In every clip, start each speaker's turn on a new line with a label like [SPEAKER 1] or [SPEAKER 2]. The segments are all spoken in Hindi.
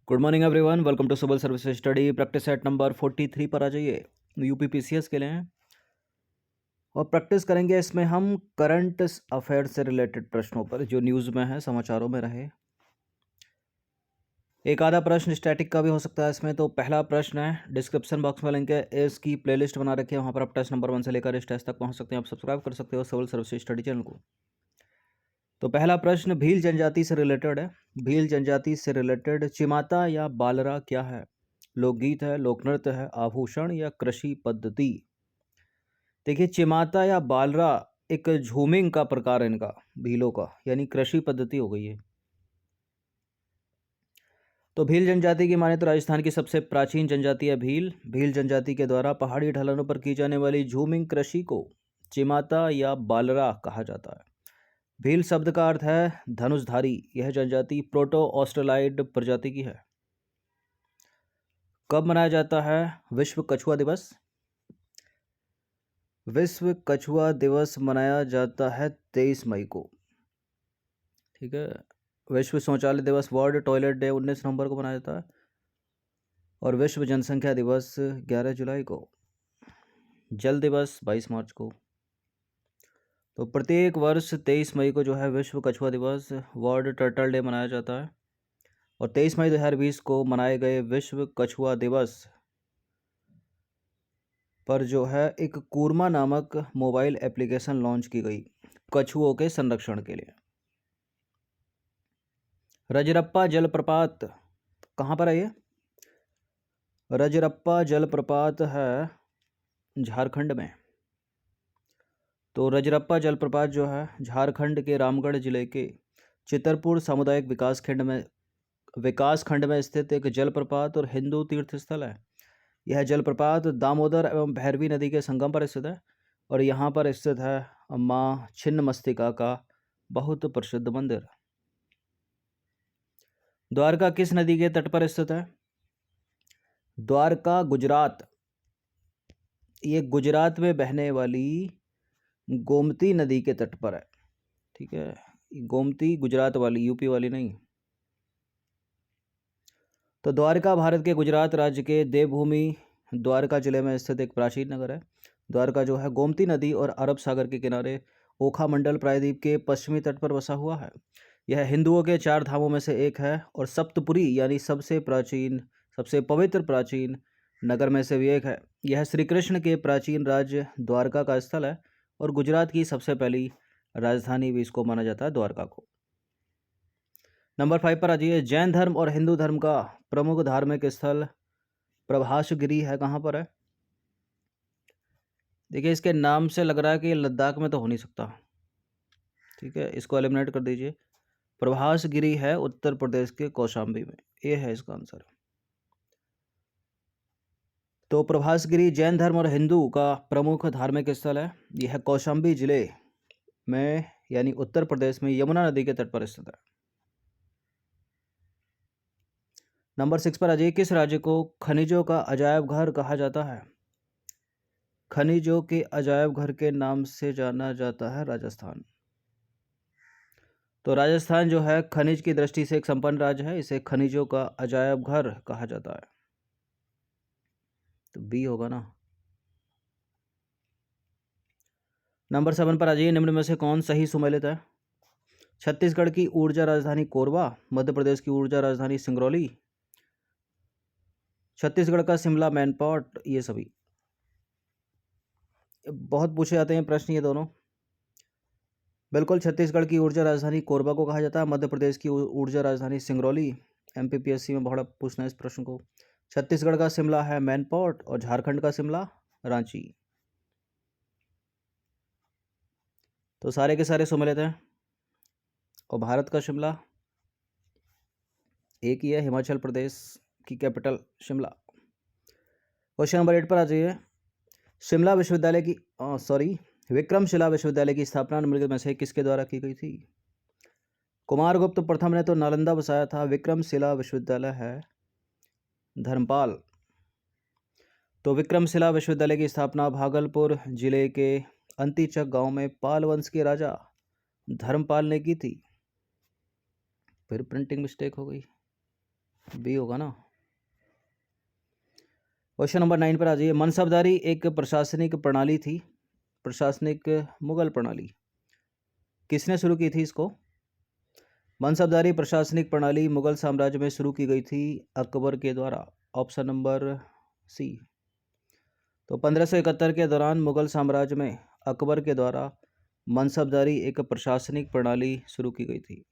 [SPEAKER 1] Good morning everyone, welcome to civil service study practice set number 43 पर आ जाइए। यूपीपीसीएस के लिए हैं और प्रैक्टिस करेंगे इसमें हम करंट अफेयर से रिलेटेड प्रश्नों पर जो न्यूज़ में है, समाचारों में रहे। एक आधा प्रश्न स्टैटिक का भी हो सकता है इसमें। तो पहला प्रश्न है, डिस्क्रिप्शन बॉक्स में लिंक है, इसकी प्लेलिस्ट बना रखी है, वहाँ पर आप टेस्ट नंबर 1 से लेकर इस टेस्ट तक पहुँच सकते हैं। आप सब्सक्राइब कर सकते हो सिविल सर्विस स्टडी चैनल को। तो पहला प्रश्न भील जनजाति से रिलेटेड है। भील जनजाति से रिलेटेड चिमाता या बालरा क्या है? लोकगीत है, लोकनृत्य है, आभूषण या कृषि पद्धति? देखिए, चिमाता या बालरा एक झूमिंग का प्रकार है इनका, भीलों का, यानी कृषि पद्धति हो गई है। तो भील जनजाति की माने तो राजस्थान की सबसे प्राचीन जनजाति है भील। भील जनजाति के द्वारा पहाड़ी ढलानों पर की जाने वाली झूमिंग कृषि को चिमाता या बालरा कहा जाता है। भील शब्द का अर्थ है धनुषधारी। यह जनजाति प्रोटो ऑस्ट्रेलाइड प्रजाति की है। कब मनाया जाता है विश्व कछुआ दिवस? विश्व कछुआ दिवस मनाया जाता है 23 मई को। ठीक है। विश्व शौचालय दिवस, वर्ल्ड टॉयलेट डे 19 नवंबर को मनाया जाता है। और विश्व जनसंख्या दिवस 11 जुलाई को। जल दिवस 22 मार्च को। तो प्रत्येक वर्ष 23 मई को जो है विश्व कछुआ दिवस, वर्ल्ड टर्टल डे मनाया जाता है। और 23 मई 2020 को मनाए गए विश्व कछुआ दिवस पर जो है एक कूर्मा नामक मोबाइल एप्लीकेशन लॉन्च की गई कछुओं के संरक्षण के लिए। रजरप्पा जलप्रपात कहाँ पर है ये? रजरप्पा जलप्रपात है झारखंड में। तो रजरप्पा जलप्रपात जो है झारखंड के रामगढ़ जिले के चितरपुर सामुदायिक विकास खंड में स्थित एक जलप्रपात और हिंदू तीर्थ स्थल है। यह जलप्रपात दामोदर एवं भैरवी नदी के संगम पर स्थित है और यहाँ पर स्थित है माँ छिन्नमस्तिका का बहुत प्रसिद्ध मंदिर। द्वारका किस नदी के तट पर स्थित है? द्वारका गुजरात। ये गुजरात में बहने वाली गोमती नदी के तट पर है। ठीक है, गोमती गुजरात वाली, यूपी वाली नहीं। तो द्वारका भारत के गुजरात राज्य के देवभूमि द्वारका जिले में स्थित एक प्राचीन नगर है। द्वारका जो है गोमती नदी और अरब सागर के किनारे ओखा मंडल प्रायद्वीप के पश्चिमी तट पर बसा हुआ है। यह हिंदुओं के 4 धामों में से एक है और सप्तपुरी यानी सबसे पवित्र प्राचीन नगर में से भी एक है। यह श्री कृष्ण के प्राचीन राज्य द्वारका का स्थल है और गुजरात की सबसे पहली राजधानी भी इसको माना जाता है, द्वारका को। नंबर 5 पर आ जाइए। जैन धर्म और हिंदू धर्म का प्रमुख धार्मिक स्थल प्रभासगिरी है, कहाँ पर है? देखिए, इसके नाम से लग रहा है कि लद्दाख में तो हो नहीं सकता। ठीक है, इसको एलिमिनेट कर दीजिए। प्रभासगिरी है उत्तर प्रदेश के कौशाम्बी में। ये है इसका आंसर। तो प्रभासगिरी जैन धर्म और हिंदू का प्रमुख धार्मिक स्थल है। यह कौशाम्बी जिले में यानी उत्तर प्रदेश में यमुना नदी के तट पर स्थित है। नंबर 6 पर आ जाइए। किस राज्य को खनिजों का अजायब घर कहा जाता है? खनिजों के अजायब घर के नाम से जाना जाता है राजस्थान। तो राजस्थान जो है खनिज की दृष्टि से एक संपन्न राज्य है। इसे खनिजों का अजायब घर कहा जाता है। तो बी होगा ना। नंबर 7 पर आ जाइए। निम्न में से कौन सही सुमेलित है? छत्तीसगढ़ की ऊर्जा राजधानी कोरबा, मध्य प्रदेश की ऊर्जा राजधानी सिंगरौली, छत्तीसगढ़ का शिमला मैनपाट, ये सभी बहुत पूछे जाते हैं प्रश्न ये दोनों। बिल्कुल, छत्तीसगढ़ की ऊर्जा राजधानी कोरबा को कहा जाता है। मध्य प्रदेश की ऊर्जा राजधानी सिंगरौली। एमपीपीएससी में बहुत पूछना है इस प्रश्न को। छत्तीसगढ़ का शिमला है मैनपाट और झारखंड का शिमला रांची। तो सारे के सारे सुमेलित हैं। और भारत का शिमला एक ही है, हिमाचल प्रदेश की कैपिटल शिमला। क्वेश्चन नंबर 8 पर आ जाइए। शिमला विश्वविद्यालय की विक्रमशिला विश्वविद्यालय की स्थापना निम्नलिखित में से किसके द्वारा की गई थी? कुमारगुप्त प्रथम ने तो नालंदा बसाया था। विक्रमशिला विश्वविद्यालय है धर्मपाल। तो विक्रमशिला विश्वविद्यालय की स्थापना भागलपुर जिले के अंतिचक गांव में पाल वंश के राजा धर्मपाल ने की थी। फिर प्रिंटिंग मिस्टेक हो गई। बी होगा ना। क्वेश्चन नंबर 9 पर आ जाइए। मनसबदारी एक प्रशासनिक प्रणाली थी, प्रशासनिक मुगल प्रणाली। किसने शुरू की थी इसको? मनसबदारी प्रशासनिक प्रणाली मुगल साम्राज्य में शुरू की गई थी अकबर के द्वारा। Option number C. तो 1571 के दौरान मुगल साम्राज्य में अकबर के द्वारा मनसबदारी एक प्रशासनिक प्रणाली शुरू की गई थी।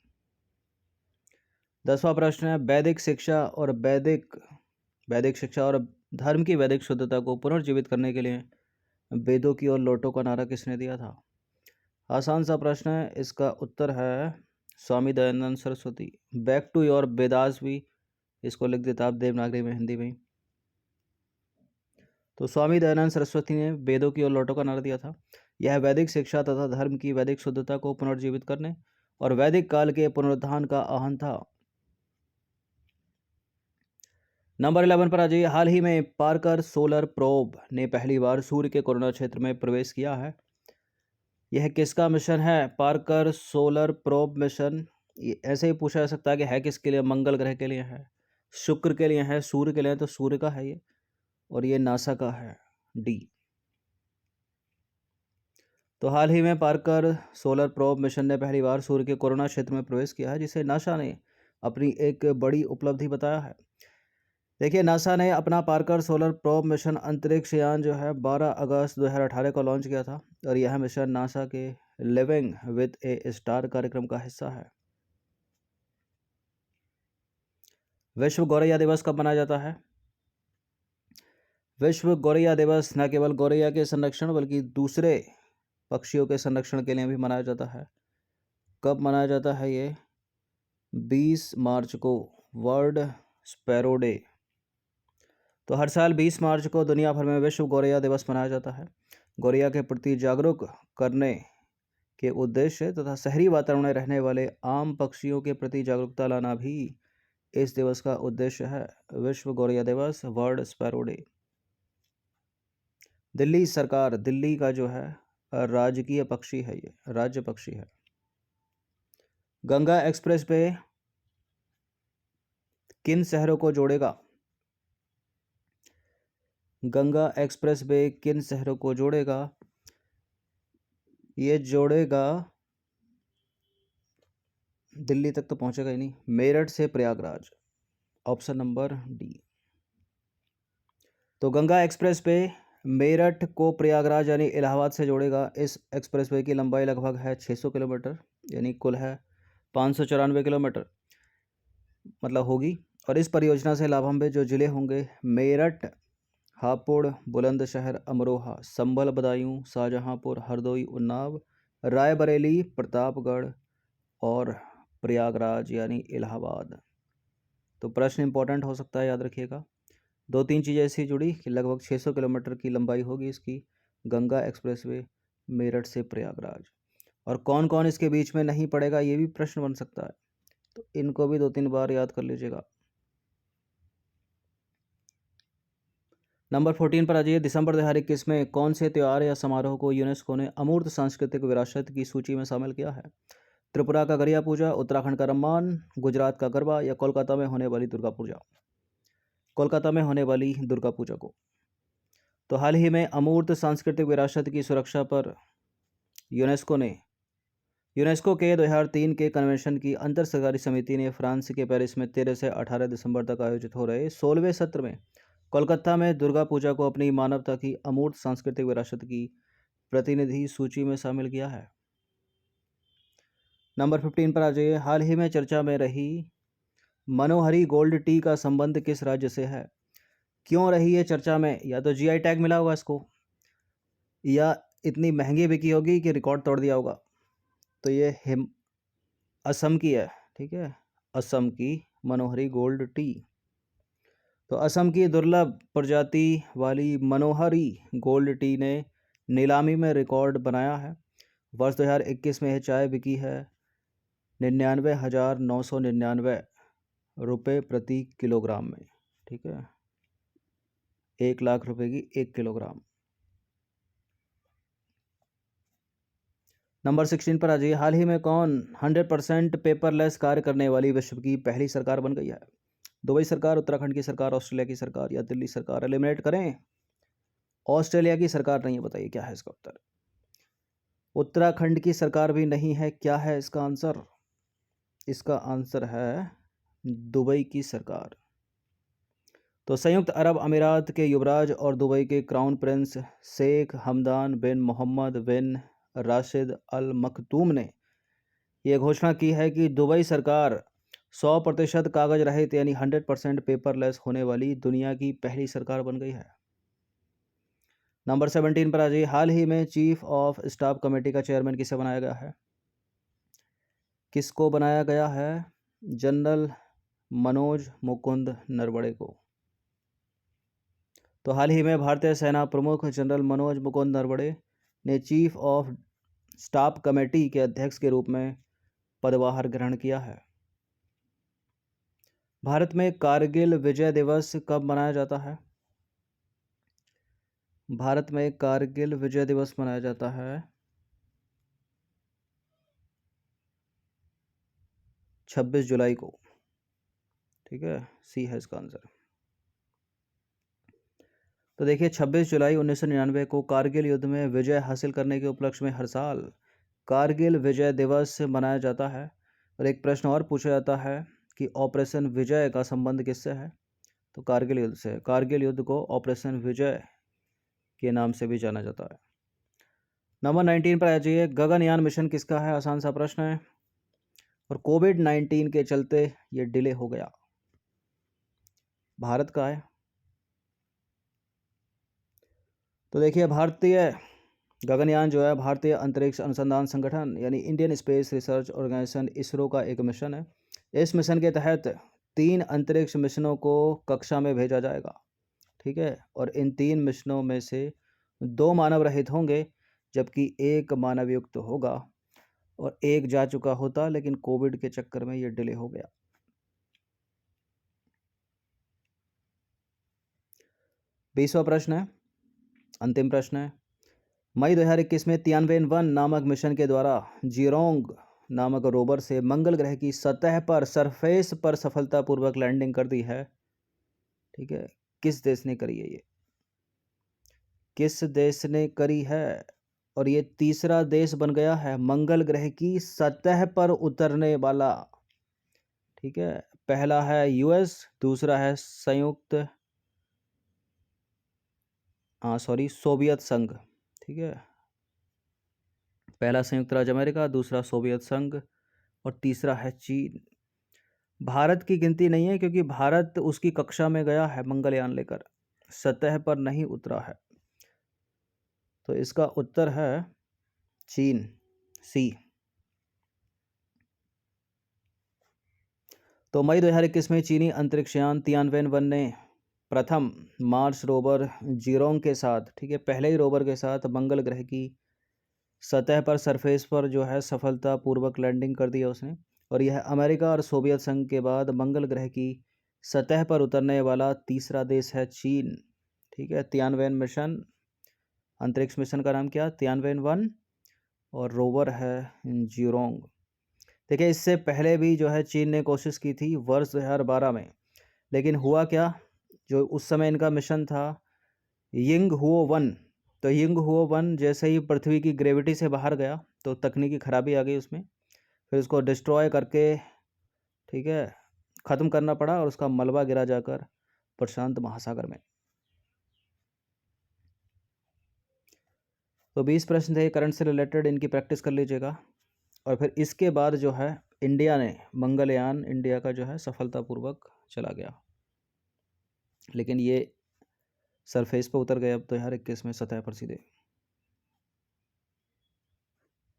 [SPEAKER 1] 10वां प्रश्न है, वैदिक शिक्षा और धर्म की वैदिक शुद्धता को पुनर्जीवित करने के लिए वेदों की ओर लौटो का नारा किसने दिया था? आसान सा प्रश्न है, इसका उत्तर है Swami Dayanand Saraswati. Back to your Vedas भी इसको लिख देता आप देवनागरी में, हिंदी में। तो स्वामी दयानंद सरस्वती ने वेदों की ओर लौटो का नारा दिया था। यह वैदिक शिक्षा तथा धर्म की वैदिक शुद्धता को पुनर्जीवित करने और वैदिक काल के पुनरुत्थान का आह्वान था। नंबर 11 पर आ जाइए। हाल ही में पार्कर सोलर प्रोब ने पहली बार सूर्य के कोरोना क्षेत्र में प्रवेश किया है। यह किसका मिशन है? Parker solar probe mission. ये ऐसे ही पूछा जा सकता है कि है किसके लिए? मंगल ग्रह के लिए है, शुक्र के लिए है, सूर्य के लिए है, तो सूर्य का है ये, और ये नासा का है, डी। तो हाल ही में पार्कर सोलर प्रोब मिशन ने पहली बार सूर्य के कोरोना क्षेत्र में प्रवेश किया है, जिसे नासा ने अपनी एक बड़ी उपलब्धि बताया है। देखिए, नासा ने अपना पार्कर सोलर प्रोब मिशन अंतरिक्ष यान जो है 12 अगस्त 2018 को लॉन्च किया था, और यह मिशन नासा के लिविंग विद ए स्टार कार्यक्रम का हिस्सा है। विश्व गौरैया दिवस कब मनाया जाता है? विश्व गौरैया दिवस न केवल गौरैया के संरक्षण बल्कि दूसरे पक्षियों के संरक्षण के लिए भी मनाया जाता है। कब मनाया जाता है ये? 20 मार्च को, वर्ल्ड स्पैरो डे। तो हर साल 20 मार्च को दुनिया भर में विश्व गौरैया दिवस मनाया जाता है। गौरैया के प्रति जागरूक करने के उद्देश्य तथा शहरी वातावरण में रहने वाले आम पक्षियों के प्रति जागरूकता लाना भी इस दिवस का उद्देश्य है। विश्व गौरैया दिवस, वर्ल्ड स्पैरो डे। दिल्ली सरकार, दिल्ली का जो है राजकीय पक्षी है, ये राज्य पक्षी है। गंगा एक्सप्रेस वे किन शहरों को जोड़ेगा? गंगा एक्सप्रेस वे किन शहरों को जोड़ेगा? ये जोड़ेगा, दिल्ली तक तो पहुंचेगा ही नहीं, मेरठ से प्रयागराज। Option number D. तो गंगा एक्सप्रेस वे मेरठ को प्रयागराज यानी इलाहाबाद से जोड़ेगा। इस एक्सप्रेसवे की लंबाई लगभग है 600 किलोमीटर, यानी कुल है 594 किलोमीटर मतलब होगी। और इस परियोजना से लाभान्वित जो जिले होंगे, मेरठ, हापुड़, बुलंदशहर, अमरोहा, संभल, बदायूं, शाहजहांपुर, हरदोई, उन्नाव, रायबरेली, प्रतापगढ़ और प्रयागराज यानी इलाहाबाद। तो प्रश्न इंपॉर्टेंट हो सकता है, याद रखिएगा। 2-3 चीज़ें ऐसी जुड़ी कि लगभग 600 किलोमीटर की लंबाई होगी इसकी, गंगा एक्सप्रेसवे मेरठ से प्रयागराज। और कौन कौन इसके बीच में नहीं पड़ेगा, ये भी प्रश्न बन सकता है, तो इनको भी 2-3 बार याद कर लीजिएगा। नंबर 14 पर आ जाइए। दिसंबर 2021 में कौन से त्यौहार या समारोह को यूनेस्को ने अमूर्त सांस्कृतिक विरासत की सूची में शामिल किया है? त्रिपुरा का गरिया पूजा, उत्तराखंड का रम्मान, गुजरात का गरबा या कोलकाता में होने वाली दुर्गा पूजा? कोलकाता में होने वाली दुर्गा पूजा को। तो हाल ही में अमूर्त सांस्कृतिक विरासत की सुरक्षा पर यूनेस्को के 2003 के कन्वेंशन की अंतर सरकारी समिति ने फ्रांस के पेरिस में 13 से 18 दिसंबर तक आयोजित हो रहे 16वें सत्र में कोलकाता में दुर्गा पूजा को अपनी मानवता की अमूर्त सांस्कृतिक विरासत की प्रतिनिधि सूची में शामिल किया है। नंबर 15 पर आ जाइए। हाल ही में चर्चा में रही मनोहरी गोल्ड टी का संबंध किस राज्य से है? क्यों रही है चर्चा में? या तो जीआई टैग मिला होगा इसको, या इतनी महंगी बिकी होगी कि रिकॉर्ड तोड़ दिया होगा। तो ये असम की है, ठीक है, असम की मनोहरी गोल्ड टी। तो असम की दुर्लभ प्रजाति वाली मनोहरी गोल्ड टी ने नीलामी में रिकॉर्ड बनाया है। वर्ष 2021 में यह चाय बिकी है 99,999 रुपये प्रति किलोग्राम में, ठीक है, 1 लाख रुपए की 1 किलोग्राम। नंबर 16 पर आ जाइए। हाल ही में कौन 100% पेपरलेस कार्य करने वाली विश्व की पहली सरकार बन गई है? दुबई सरकार, उत्तराखंड की सरकार, ऑस्ट्रेलिया की सरकार या दिल्ली सरकार? एलिमिनेट करें। ऑस्ट्रेलिया की सरकार नहीं है, बताइए क्या है इसका उत्तर। उत्तराखंड की सरकार भी नहीं है, क्या है इसका आंसर? इसका आंसर है दुबई की सरकार। तो संयुक्त अरब अमीरात के युवराज और दुबई के क्राउन प्रिंस शेख हमदान बिन मोहम्मद बिन राशिद अल मखतूम ने यह घोषणा की है कि दुबई सरकार 100% कागज रहित यानी 100% पेपरलेस होने वाली दुनिया की पहली सरकार बन गई है। नंबर 17 पर आ जाइए। हाल ही में चीफ ऑफ स्टाफ कमेटी का चेयरमैन किसे बनाया गया है? किसको बनाया गया है? जनरल मनोज मुकुंद नरवणे को। तो हाल ही में भारतीय सेना प्रमुख जनरल मनोज मुकुंद नरवणे ने चीफ ऑफ स्टाफ कमेटी के अध्यक्ष के रूप में पदभार ग्रहण किया है। भारत में कारगिल विजय दिवस कब मनाया जाता है? भारत में कारगिल विजय दिवस मनाया जाता है 26 जुलाई को। ठीक है, सी है इसका आंसर। तो देखिए 26 जुलाई 1999 को कारगिल युद्ध में विजय हासिल करने के उपलक्ष्य में हर साल कारगिल विजय दिवस मनाया जाता है। और एक प्रश्न और पूछा जाता है कि ऑपरेशन विजय का संबंध किससे है? तो कारगिल युद्ध से। कारगिल युद्ध को ऑपरेशन विजय के नाम से भी जाना जाता है। नंबर 19 पर आ जाइए। गगनयान मिशन किसका है? आसान सा प्रश्न है और कोविड-19 के चलते ये डिले हो गया। भारत का है। तो देखिए भारतीय गगनयान जो है भारतीय अंतरिक्ष अनुसंधान संगठन यानी Indian space research organisation ISRO का एक मिशन है। इस मिशन के तहत 3 अंतरिक्ष मिशनों को कक्षा में भेजा जाएगा। ठीक है, और इन 3 मिशनों में से 2 मानव रहित होंगे जबकि 1 मानव युक्त होगा और 1 जा चुका होता, लेकिन कोविड के चक्कर में ये डिले हो गया। बीसवां प्रश्न है, अंतिम प्रश्न है। मई 2021 में तियानवेन-1 नामक मिशन के द्वारा जीरोंग नामक रोवर से मंगल ग्रह की सतह पर सरफेस पर सफलतापूर्वक लैंडिंग कर दी है। ठीक है, किस देश ने करी है ये? किस देश ने करी है? और ये तीसरा देश बन गया है मंगल ग्रह की सतह पर उतरने वाला। ठीक है, पहला है यूएस, दूसरा है सोवियत संघ। ठीक है, पहला संयुक्त राज्य अमेरिका, दूसरा सोवियत संघ और तीसरा है चीन। भारत की गिनती नहीं है क्योंकि भारत उसकी कक्षा में गया है मंगलयान लेकर, सतह पर नहीं उतरा है। तो इसका उत्तर है चीन, सी। तो मई 2021 में चीनी अंतरिक्षयान तियानवेन-1 ने प्रथम मार्स रोवर जीरोंग के साथ, ठीक है, पहले ही रोवर के साथ मंगल ग्रह की सतह पर सरफेस पर जो है सफलतापूर्वक लैंडिंग कर दिया उसने। और यह अमेरिका और सोवियत संघ के बाद मंगल ग्रह की सतह पर उतरने वाला तीसरा देश है चीन। ठीक है, तियानवेन मिशन, अंतरिक्ष मिशन का नाम क्या? तियानवेन-1 और रोवर है जीरोंग। देखिए इससे पहले भी जो है चीन ने कोशिश की थी वर्ष 2012 में, लेकिन हुआ क्या, जो उस समय इनका मिशन था यिंग हुओ 1। तो यिंग हुओ 1 जैसे ही पृथ्वी की ग्रेविटी से बाहर गया तो तकनीकी खराबी आ गई उसमें, फिर उसको डिस्ट्रॉय करके, ठीक है, ख़त्म करना पड़ा और उसका मलबा गिरा जाकर प्रशांत महासागर में। तो 20 प्रश्न थे करंट से रिलेटेड, इनकी प्रैक्टिस कर लीजिएगा। और फिर इसके बाद जो है इंडिया ने मंगलयान, इंडिया का जो है सफलतापूर्वक चला गया, लेकिन ये सरफेस पर उतर गए अब 2021 में सतह पर सीधे।